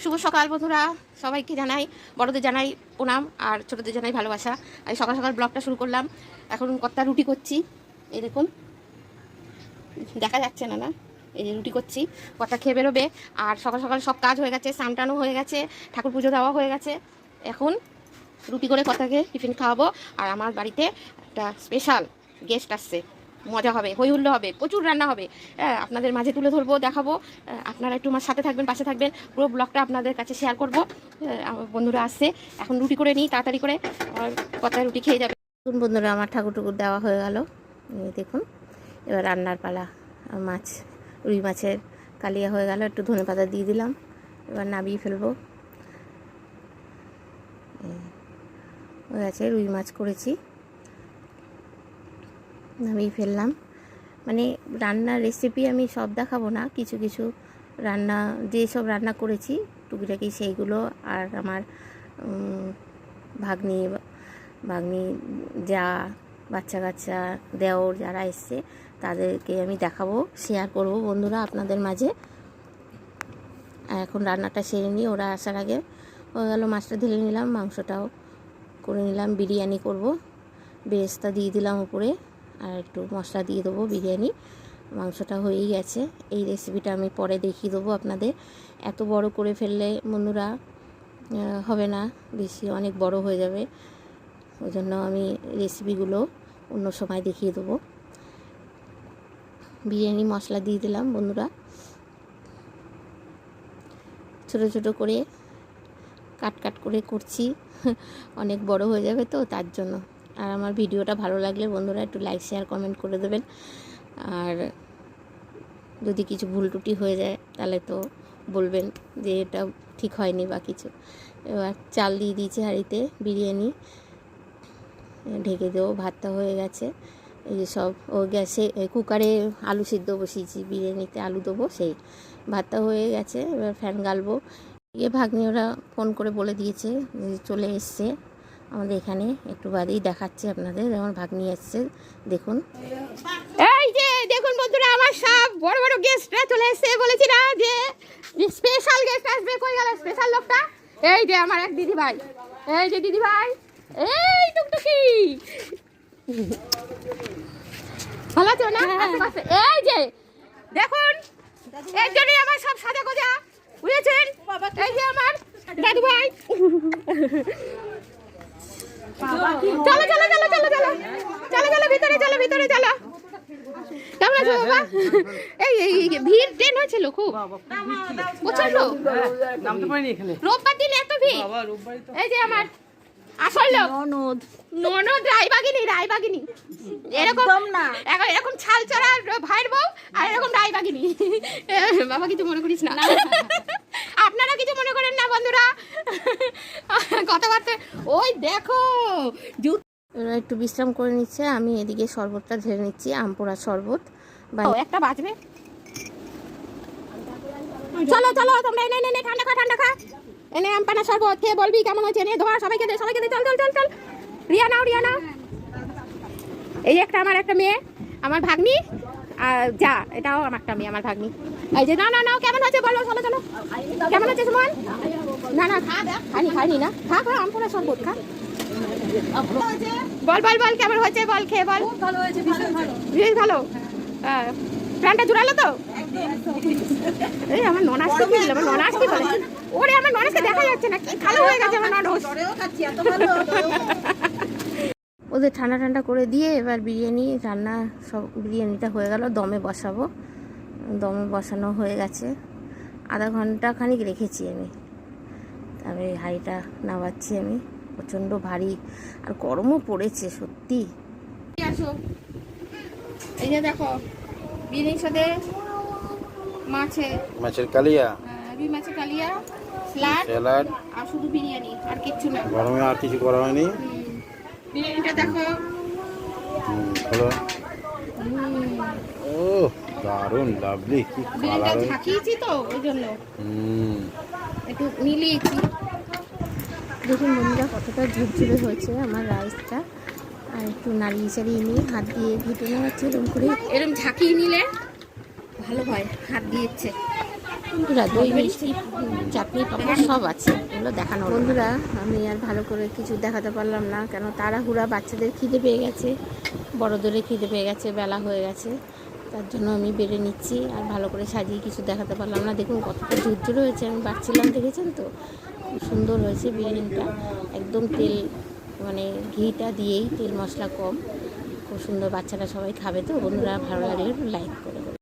শুভ সকাল বন্ধুরা, সবাইকে জানাই, বড়দের জানাই প্রণাম আর ছোটদের জানাই ভালোবাসা। আমি সকাল সকাল ব্লগটা শুরু করলাম। এখন কর্তা রুটি করছি, এই দেখুন, দেখা যাচ্ছে না, এই যে রুটি করছি, কর্তা খেয়ে বেরোবে। আর সকাল সকাল সব কাজ হয়ে গেছে, স্নান টানও হয়ে গেছে, ঠাকুর পুজো দেওয়া হয়ে গেছে। এখন রুটি করে কর্তাকে টিফিন খাওয়াবো। আর আমার বাড়িতে একটা স্পেশাল গেস্ট আসছে, মজা হবে, হই হুল্লো হবে, প্রচুর রান্না হবে। আপনাদের মাঝে তুলে ধরবো, দেখাবো। আপনারা একটু আমার সাথে থাকবেন, পাশে থাকবেন, পুরো ব্লগটা আপনাদের কাছে শেয়ার করব। আমার বন্ধুরা আসছে, এখন রুটি করে নিই তাড়াতাড়ি করে, আমার কর্তায় রুটি খেয়ে যাবে। বন্ধুরা, আমার ঠাকুর টুকুর দেওয়া হয়ে গেল, দেখুন। এবার রান্নার পালা। মাছ, রুই মাছের কালিয়া হয়ে গেল, একটু ধনেপাতা দিয়ে দিলাম, এবার নামিয়ে ফেলবো। হয়ে গেছে, রুই মাছ করেছি, নামিয়ে ফেললাম। মানে রান্নার রেসিপি আমি সব দেখাবো না, কিছু কিছু রান্না, যেসব রান্না করেছি টুকিটাকি সেইগুলো। আর আমার ভাগ্নি যা, বাচ্চা কাচ্চা, দেওর যারা এসছে তাদেরকে আমি দেখাবো, শেয়ার করব বন্ধুরা আপনাদের মাঝে। এখন রান্নাটা সেরে নিই, ওরা আসার আগে হয়ে গেল। মাছটা ঢেলে নিলাম, মাংসটাও করে নিলাম। বিরিয়ানি করব, বেরেস্তা দিয়ে দিলাম উপরে, আর একটু মশলা দিয়ে দেবো বিরিয়ানি। মাংসটা হয়েই গেছে। এই রেসিপিটা আমি পরে দেখিয়ে দেবো আপনাদের। এত বড় করে ফেললে বন্ধুরা হবে না, বেশি অনেক বড় হয়ে যাবে, ওই জন্য আমি রেসিপিগুলো অন্য সময় দেখিয়ে দেবো। বিরিয়ানি মশলা দিয়ে দিলাম বন্ধুরা, ছোট ছোট করে কাট করে করছি, অনেক বড় হয়ে যাবে তো তার জন্য। আর আমার ভিডিওটা ভালো লাগলে বন্ধুরা একটু লাইক শেয়ার কমেন্ট করে দেবেন। আর যদি কিছু ভুল টুটি হয়ে যায় তাহলে তো বলবেন যে এটা ঠিক হয়নি বা কিছু। এবার চাল দিয়ে দিয়েছি হাঁড়িতে, বিরিয়ানি ঢেকে দেবো। ভাতটা হয়ে গেছে, এই যে সব ও গ্যাসে কুকারে আলু সিদ্ধ বসিয়েছি, বিরিয়ানিতে আলু দেবো, সেই ভাতটা হয়ে গেছে। এবার ফ্যান গালবো। ভাগ্নি ওরা ফোন করে বলে দিয়েছে চলে এসছে আমাদের এখানে, একটু বাদেই দেখাচ্ছি আপনাদের। আমার ভাগ্নি এসছে, দেখুন। এই যে দেখুন বন্ধুরা, আমার সব বড় বড় গেস্টরা চলে এসছে। বলেছি না যে স্পেশাল গেস্ট আসবে, কই গেল স্পেশাল লোকটা? এই যে আমার এক দিদি ভাই, এই যে দিদি ভাই, এই টুকটুকি, ভালো আছো না? এই যে দেখুন, এর জন্যই আমার সব সাজা গোজা, বুঝেছেন? এই যে আমার দাদু ভাই। চলো চলো চলো চলো চলো চলো চলো ভিতরে, চলো ভিতরে চলো। কেমন আছো বাবা? এই ভিড় ট্রেন হয়েছিল খুব, প্রচন্ড। রোববার দিন এত ভিড়। এই যে আমার আসল লোক, ননদ রায়বাগিনী, এরকম না, এরকম ছাল চড়া ভাইয়ের বউ, আর এরকম রায়বাগিনী। বাবা কিছু মনে করিস না, আপনারা কিছু মনে করেন না বন্ধুরা, কথাবার্তা। ওই দেখো, এরা একটু বিশ্রাম করে নিচ্ছে, আমি এদিকে শরবতটা ঢেলে নিচ্ছি, আমপোড়া শরবত। একটা বাজবে। চলো চলো তোমরা, এনে ঠান্ডা খা, এনে আমপানা শরবত খেয়ে বলবি কেমন হয়েছে। এনে ধর, সবাইকে দে, চল চল চল চল। রিয়া নাও। এই একটা আমার একটা মেয়ে, আমার ভাগ্নি, আর যা, এটাও আমার একটা মেয়ে, আমার ভাগ্নি। এই যে না কেমন হয়েছে বলো, চলো চলো। কেমন হয়েছে সুমন? না খাইনি না, খা আমপোড়া শরবত খা। বল কেমন হয়েছে, বল খেয়ে বল। ভালো হয়েছে, বেশ ভালো। প্রাণটা জুড়ালো তো। এই আমার ননাসকে কি বলে, আমার ননাস কি বলে? ওরে আমার ননাসকে দেখা যাচ্ছে না, কি কালো হয়ে গেছে আমার ননাস। ওদের ঠান্ডা করে দিয়ে এবার বিরিয়ানি রান্না, সব বিরিয়ানিটা হয়ে গেল, দমে বসাবো। দমে বসানো হয়ে গেছে, আধা ঘন্টা খানিক রেখেছি আমি। তারপরে হাঁড়িটা নামাচ্ছি আমি, প্রচণ্ড ভারী আর গরমও পড়েছে সত্যি। এই যে দেখো, বিরিয়ানির সাথে মাছের কালিয়া, রুই মাছের কালিয়া, স্যালাড আর শুধু বিরিয়ানি, আর কিচ্ছু না। গরমে আর কিছু করা হয়নি। বিরিয়ানিটা দেখো, ও দারুণ লাভলি, কি কালার থাকিয়েছি তো ওই জন্য একটু মিলিয়েছি। দেখুন বন্ধুরা কতটা ঝুরঝুরে হয়েছে আমার রাইসটা। আর একটু নাড়িয়ে চাড়িয়ে নিয়ে হাত দিয়ে ঘেটে নেওয়াচ্ছে, এরকম করে, এরকম ঝাঁকিয়ে নিলে ভালো হয়। হাত দিয়েছে বন্ধুরা দই মিষ্টি চাটনি পাপড় সব আছে, এগুলো দেখানো। বন্ধুরা আমি আর ভালো করে কিছু দেখাতে পারলাম না, কেন তাড়াহুড়া, বাচ্চাদের খিদে পেয়ে গেছে, বড়োদেরও খিদে পেয়ে গেছে, বেলা হয়ে গেছে, তার জন্য আমি বেড়ে নিচ্ছি। আর ভালো করে সাজিয়ে কিছু দেখাতে পারলাম না। দেখুন কতটা ঝুরঝুরে হয়েছে, আমি বাড়ছিলাম, দেখেছেন তো, খুব সুন্দর হয়েছে বিরিয়ানিটা। একদম তেল মানে ঘিটা দিয়েই, তেল মশলা কম, খুব সুন্দর। বাচ্চারা সবাই খাবে তো। বন্ধুরা ভালো লাগলে লাইক করে।